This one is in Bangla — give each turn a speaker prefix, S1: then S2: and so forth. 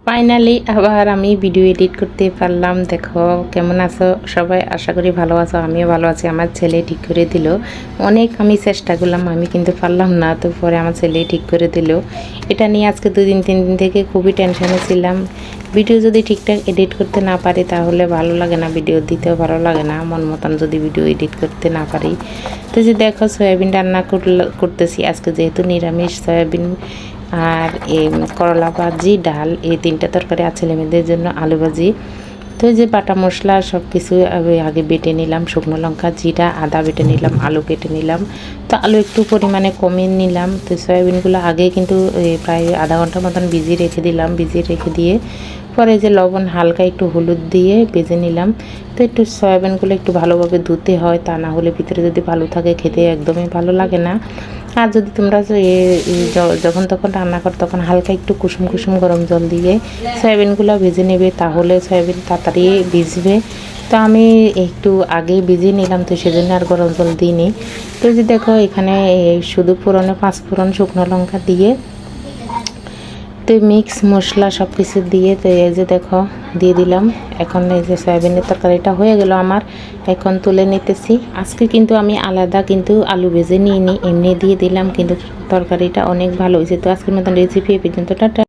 S1: ফাইনালি আবার আমি ভিডিও এডিট করতে পারলাম। দেখো কেমন আছো সবাই, আশা করি ভালো আছো। আমিও ভালো আছি। আমার ছেলে ঠিক করে দিল। অনেক আমি চেষ্টা করলাম, আমি কিন্তু পারলাম না, তো পরে আমার ছেলে ঠিক করে দিল। এটা নিয়ে আজকে 2-3 দিন থেকে খুবই টেনশনে ছিলাম। ভিডিও যদি ঠিকঠাক এডিট করতে না পারি তাহলে ভালো লাগে না, ভিডিও দিতেও ভালো লাগে না, মন মতন যদি ভিডিও এডিট করতে না পারি। তো যে দেখো সয়াবিন রান্না করতেছি আজকে, যেহেতু নিরামিষ। সয়াবিন আর এই করলা ভাজি, ডাল, এই 3টা তরকারি আর ছেলে মেয়েদের জন্য আলু ভাজি। তো এই যে বাটা মশলা সব কিছু আগে বেটে নিলাম, শুকনো লঙ্কা, জিরা, আদা বেটে নিলাম, আলু কেটে নিলাম। তো আলু একটু পরিমাণে কমিয়ে নিলাম। তো সয়াবিনগুলো আগে কিন্তু প্রায় আধা ঘন্টার মতন ভিজিয়ে রেখে দিলাম। ভিজিয়ে রেখে দিয়ে পরে যে লবণ, হালকা একটু হলুদ দিয়ে ভেজে নিলাম। তো একটু সয়াবিনগুলো একটু ভালোভাবে ধুতে হয়, তা না হলে ভিতরে যদি ভালো থাকে খেতে একদমই ভালো লাগে না। আর যদি তোমরা যখন তখন রান্না করো তখন হালকা একটু কুসুম কুসুম গরম জল দিয়ে সয়াবিনগুলো ভেজে নেবে, তাহলে সয়াবিন তাড়াতাড়ি ভিজবে। তো আমি একটু আগে ভিজিয়ে নিলাম, তো সেজন্য আর গরম জল দিইনি। তো যে দেখো এখানে শুধু ফোড়নে 5 ফোড়ন, শুকনো লঙ্কা দিয়ে তো মিক্স মশলা সব কিছু দিয়ে, তো এই যে দেখো দিয়ে দিলাম। এখন এই যে সয়াবিনের তরকারিটা হয়ে গেল আমার, এখন তুলে নিতেছি। আজকে কিন্তু আমি আলাদা কিন্তু আলু ভেজে নিয়ে এমনি দিয়ে দিলাম, কিন্তু তরকারিটা অনেক ভালো হয়েছে। তো আজকের মতন রেসিপি এই পর্যন্ত, টাটা।